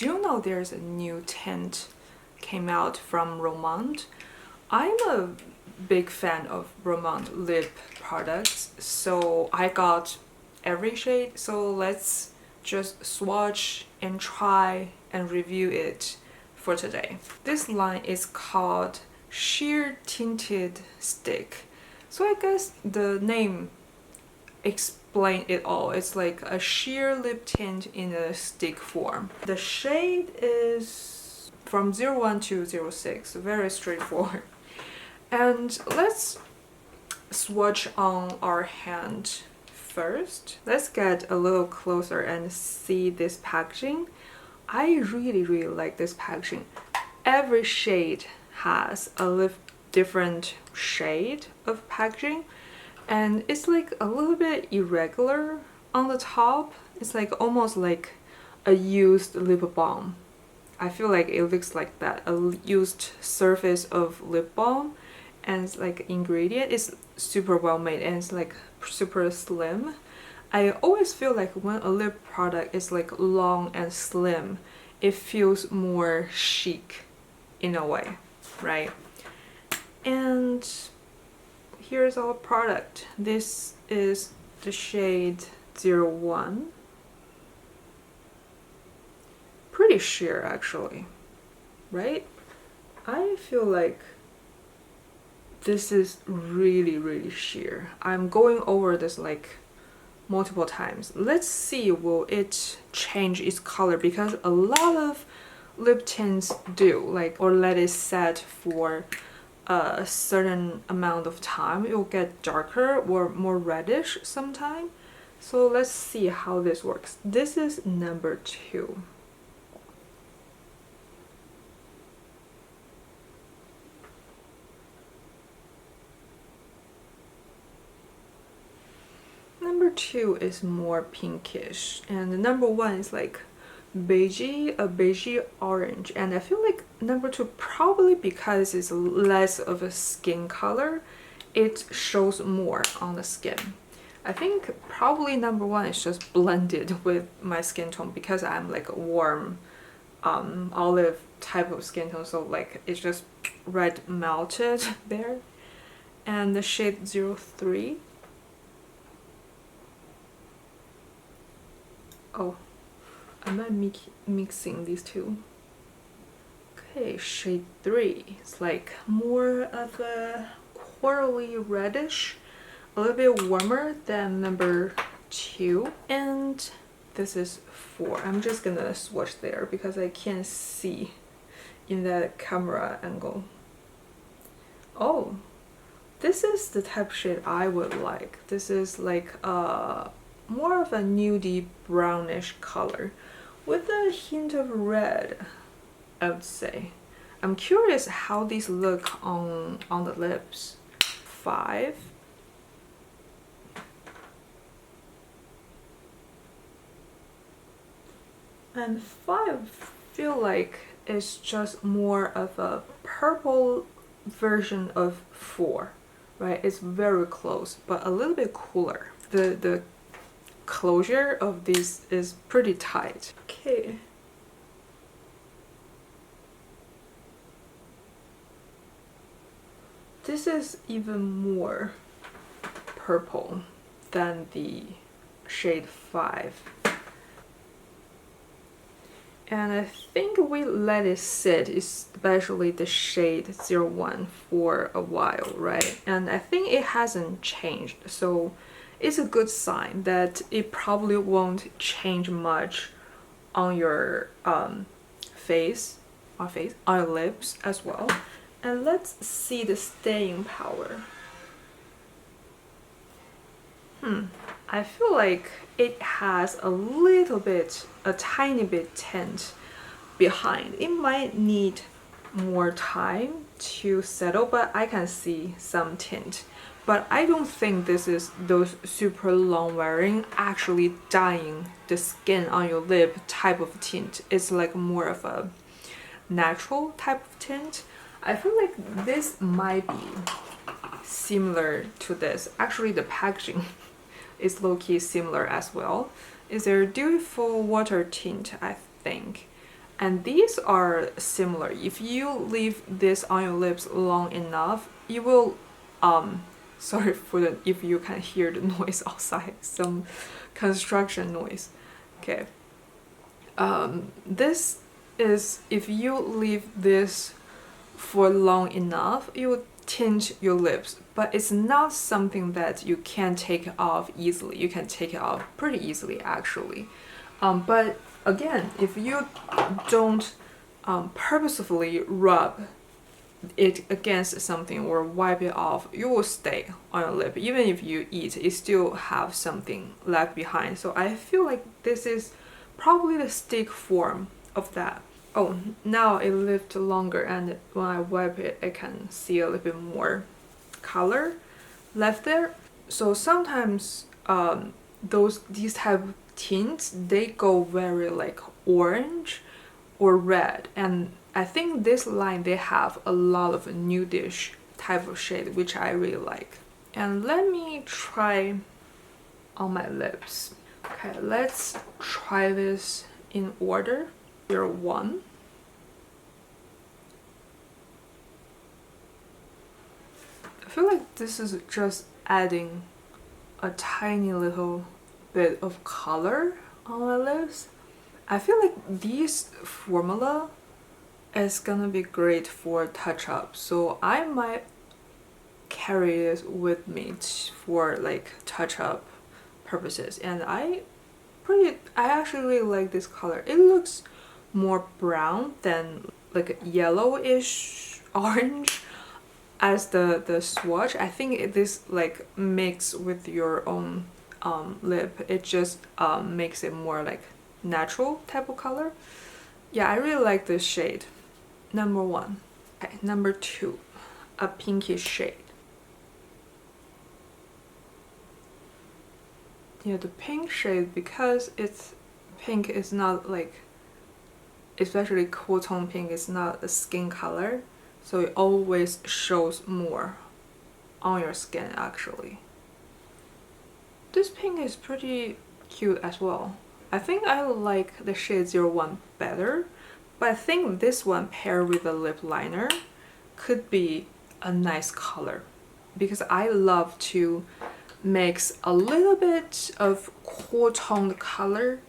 Do you know there's a new tint came out from Rom&nd? I'm a big fan of Rom&nd lip products, so I got every shade. So let's just swatch and try and review it for today. This line is called Sheer Tinted Stick. So I guess the name explain it all. It's like a sheer lip tint in a stick form. The shade is from 01 to 06, very straightforward. And let's swatch on our hand first. Let's get a little closer and see this packaging. I really like this packaging. Every shade has a different shade of packaging, and it's like a little bit irregular on the top. It's like almost like a used lip balm. I feel like it looks like that, a used surface of lip balm, and it's like ingredient is super well made and it's like super slim. I always feel like when a lip product is like long and slim, it feels more chic in a way, right? And here's our product. This is the shade 01. Pretty sheer actually, right? I feel like this is really sheer. I'm going over this like multiple times. Let's see, will it change its color? Because a lot of lip tints do, like, or let it set for a certain amount of time, it will get darker or more reddish sometime. So let's see how this works. This is number 2. Number 2 is more pinkish, and the number 1 is like beigey, a beigey orange. And I feel like number 2, probably because it's less of a skin color, it shows more on the skin. I think probably number 1 is just blended with my skin tone because I'm like a warm olive type of skin tone, so like it's just red melted there. And the shade 03. Oh, am I mixing these two? Okay, shade 3. It's like more of a corally reddish, a little bit warmer than number 2. And this is 4. I'm just gonna swatch there because I can't see in that camera angle. Oh, this is the type of shade I would like. This is like more of a nudie brownish color with a hint of red, I would say. I'm curious how these look on the lips. 5. And 5 feel like it's just more of a purple version of 4, right? It's very close, but a little bit cooler. The closure of this is pretty tight. Okay. This is even more purple than the shade 5. And I think we let it sit, especially the shade 01, for a while, right? And I think it hasn't changed, so it's a good sign that it probably won't change much on your face, on your lips as well. And let's see the staying power. I feel like it has a tiny bit tint behind. It might need more time to settle, but I can see some tint. But I don't think this is those super long wearing, actually dyeing the skin on your lip type of tint. It's like more of a natural type of tint. I feel like this might be similar to this. Actually, the packaging is low-key similar as well. Is there dewyful water tint, I think. And these are similar. If you leave this on your lips long enough, you will sorry for the if you can hear the noise outside, some construction noise. Okay. This is, if you leave this for long enough, it will tint your lips, but it's not something that you can take off easily. You can take it off pretty easily actually. But again, if you don't purposefully rub it against something or wipe it off, it will stay on your lip. Even if you eat, it still have something left behind. So I feel like this is probably the stick form of that. Oh, now it lived longer, and when I wipe it, I can see a little bit more color left there. So sometimes these type of tints, they go very like orange or red, and I think this line, they have a lot of nudish type of shade, which I really like. And let me try on my lips. Okay, let's try this in order. 01. I feel like this is just adding a tiny little bit of color on my lips. I feel like this formula is gonna be great for touch-up, so I might carry this with me for like touch-up purposes. And I actually really like this color. It looks more brown than like yellowish orange as the swatch. I think this like mix with your own lip, it just makes it more like natural type of color. Yeah, I really like this shade. Number 1. Okay, number 2, a pinkish shade. Yeah, the pink shade, because it's pink, is not like, especially cool tone pink, is not a skin color, so it always shows more on your skin actually. This pink is pretty cute as well. I think I like the shade 01 better, but I think this one paired with a lip liner could be a nice color, because I love to mix a little bit of cool toned color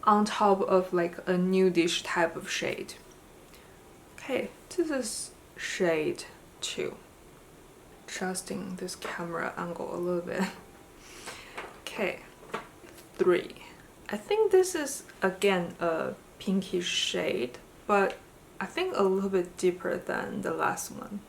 on top of like a nudish type of shade. Okay, this is shade 2. Adjusting this camera angle a little bit. Okay, 3. I think this is again a pinkish shade, but I think a little bit deeper than the last one.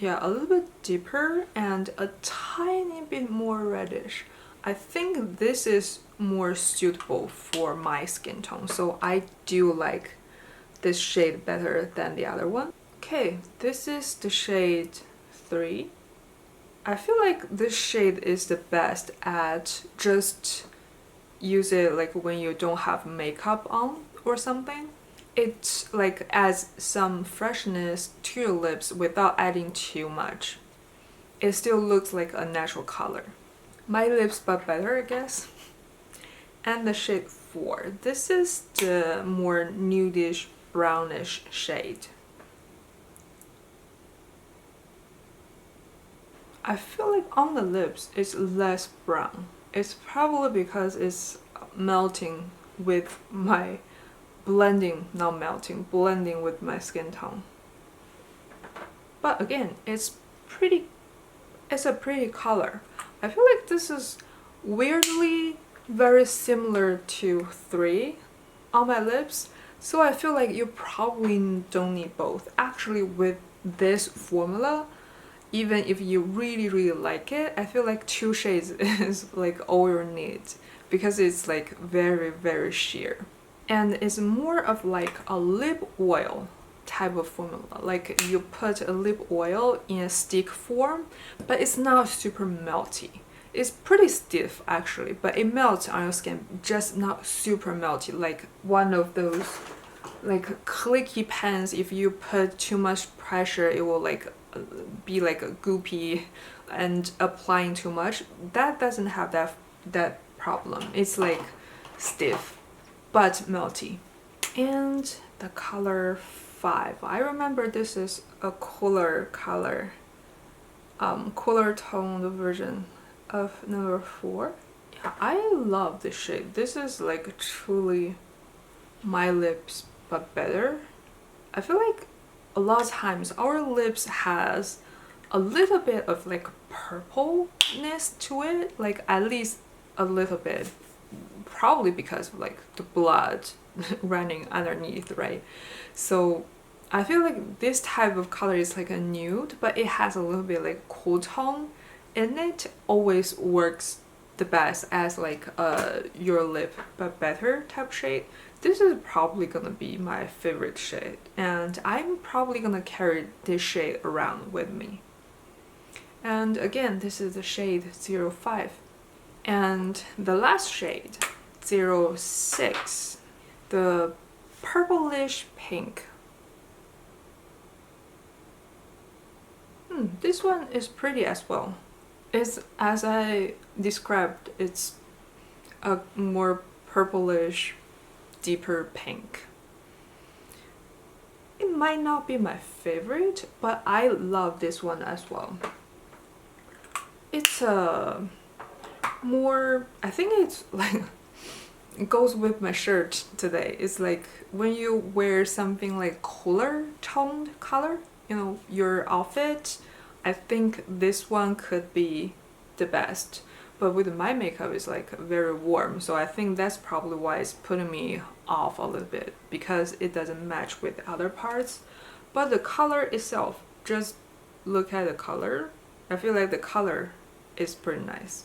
Yeah, a little bit deeper and a tiny bit more reddish. I think this is more suitable for my skin tone, so I do like this shade better than the other one. Okay, this is the shade 3. I feel like this shade is the best at just use it like when you don't have makeup on or something. It like adds some freshness to your lips without adding too much. It still looks like a natural color. My lips but better, I guess. And the shade 4. This is the more nudish brownish shade. I feel like on the lips it's less brown. It's probably because it's melting with my blending with my skin tone. But again, it's a pretty color. I feel like this is weirdly very similar to 3 on my lips, so I feel like you probably don't need both. Actually, with this formula, even if you really like it, I feel like 2 shades is like all you need, because it's like very sheer. And it's more of like a lip oil type of formula. Like you put a lip oil in a stick form, but it's not super melty. It's pretty stiff actually, but it melts on your skin, just not super melty, like one of those like clicky pens. If you put too much pressure, it will like be like a goopy and applying too much. That doesn't have that problem. It's like stiff but melty. And the color 5. I remember this is a cooler color, cooler toned version of number 4. Yeah, I love this shade. This is like truly my lips but better. I feel like a lot of times our lips has a little bit of like purpleness to it, like at least a little bit, probably because of like the blood running underneath, right? So I feel like this type of color is like a nude, but it has a little bit like cool tone in it. Always works the best as like your lip but better type shade. This is probably gonna be my favorite shade, and I'm probably gonna carry this shade around with me. And again, this is the shade 05. And the last shade, 06, the purplish pink. This one is pretty as well. It's, as I described, it's a more purplish, deeper pink. It might not be my favorite, but I love this one as well. It's a more, I think it's like, it goes with my shirt today. It's like when you wear something like cooler toned color, you know, your outfit, I think this one could be the best. But with my makeup, it's like very warm, so I think that's probably why it's putting me off a little bit, because it doesn't match with the other parts. But the color itself, just look at the color, I feel like the color is pretty nice.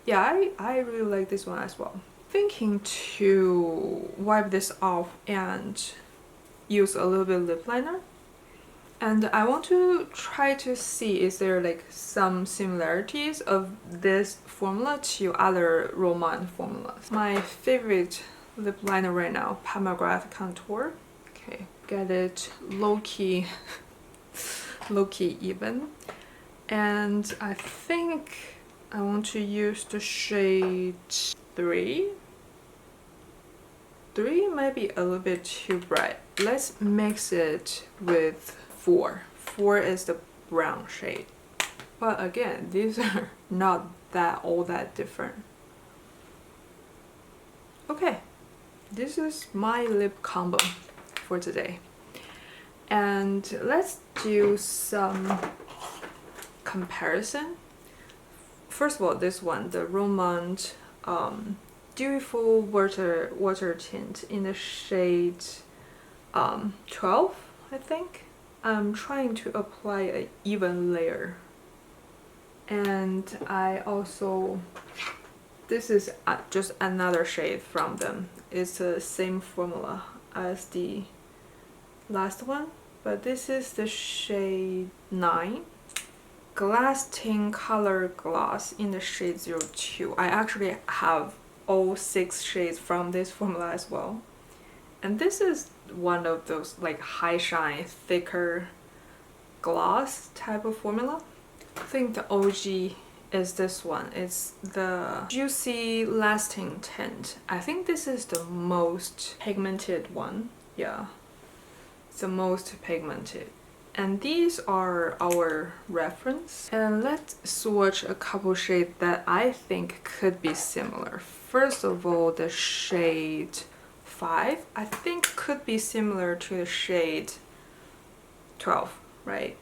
Yeah, I really like this one as well. Thinking to wipe this off and use a little bit of lip liner. And I want to try to see is there like some similarities of this formula to other Rom&nd formulas. My favorite lip liner right now, Pomegranate Contour. Okay, get it low-key even. And I think I want to use the shade 3. 3 might be a little bit too bright. Let's mix it with 4. 4 is the brown shade. But again, these are not all that different. Okay, this is my lip combo for today. And let's do some comparison. First of all, this one, the Rom&nd Dewyful water tint in the shade 12, I think. I'm trying to apply an even layer. And I also, this is just another shade from them. It's the same formula as the last one, but this is the shade 9. Glasting color gloss in the shade 02. I actually have all 6 shades from this formula as well. And this is one of those like high shine, thicker gloss type of formula. I think the OG is this one. It's the Juicy Lasting Tint. I think this is the most pigmented one. Yeah, it's the most pigmented. And these are our reference. And let's swatch a couple shades that I think could be similar. First of all, the shade 5, I think could be similar to the shade 12, right?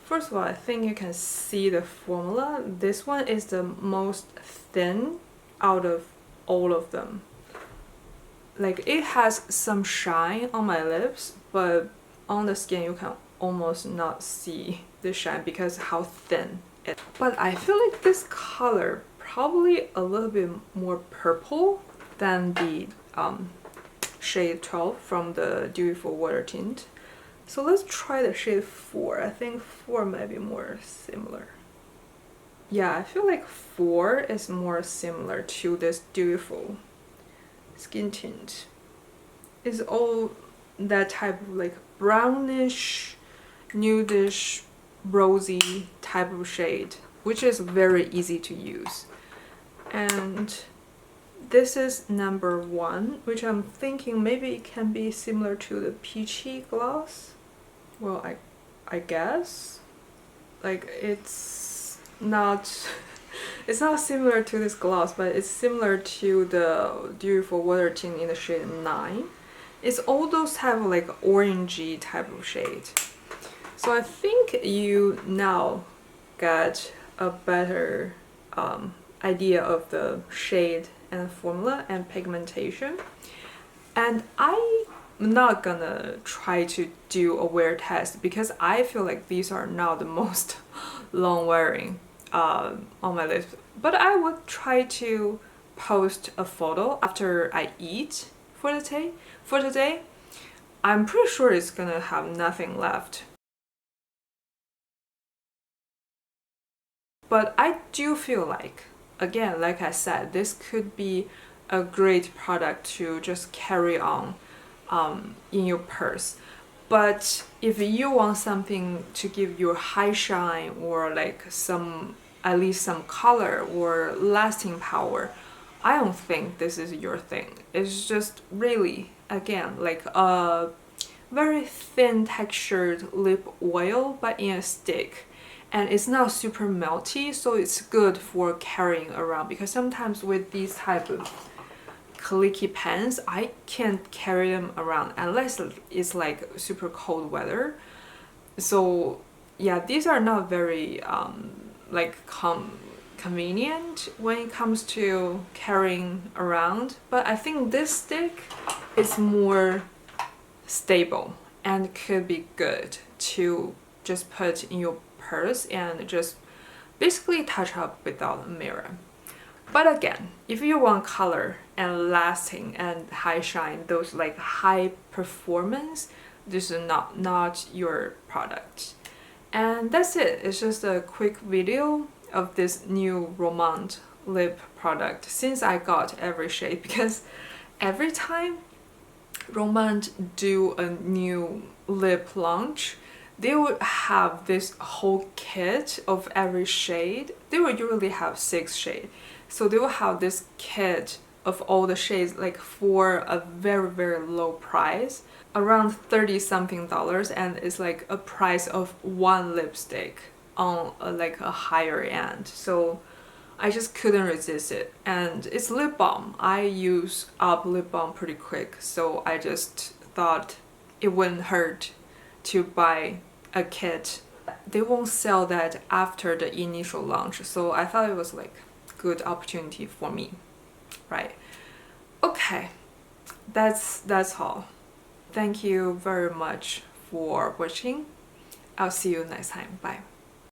First of all, I think you can see the formula. This one is the most thin out of all of them. Like, it has some shine on my lips, but on the skin you can almost not see the shine because how thin it is. But I feel like this color probably a little bit more purple than the shade 12 from the Dewyful water tint. So let's try the shade 4. I think 4 might be more similar. Yeah, I feel like 4 is more similar to this Dewyful skin tint. It's all that type of like brownish, nudish, rosy type of shade, which is very easy to use. And this is number 1, which I'm thinking maybe it can be similar to the peachy gloss. Well, I guess. Like, it's not it's not similar to this gloss, but it's similar to the dewyful water tint in the shade 9. It's all those have like orangey type of shade. So I think you now get a better idea of the shade and formula and pigmentation. And I'm not gonna try to do a wear test because I feel like these are not the most long wearing on my lips. But I would try to post a photo after I eat for the day. For today, I'm pretty sure it's gonna have nothing left. But I do feel like, again, like I said, this could be a great product to just carry on in your purse. But if you want something to give you a high shine or like at least some color or lasting power, I don't think this is your thing. It's just really, again, like a very thin textured lip oil but in a stick. And it's not super melty, so it's good for carrying around, because sometimes with these type of clicky pens, I can't carry them around unless it's like super cold weather. So yeah, these are not very like convenient when it comes to carrying around, but I think this stick is more stable and could be good to just put in your purse and just basically touch up without a mirror. But again, if you want color and lasting and high shine, those like high performance, this is not your product. And that's it. It's just a quick video of this new Rom&nd lip product since I got every shade, because every time Rom&nd do a new lip launch, they would have this whole kit of every shade. They would usually have 6 shades. So they will have this kit of all the shades like for a very low price, around $30 something, and it's like a price of one lipstick on like a higher end. So I just couldn't resist it. And it's lip balm. I use up lip balm pretty quick, so I just thought it wouldn't hurt to buy a kit. They won't sell that after the initial launch, so I thought it was like good opportunity for me, right? Okay, that's all. Thank you very much for watching. I'll see you next time. Bye.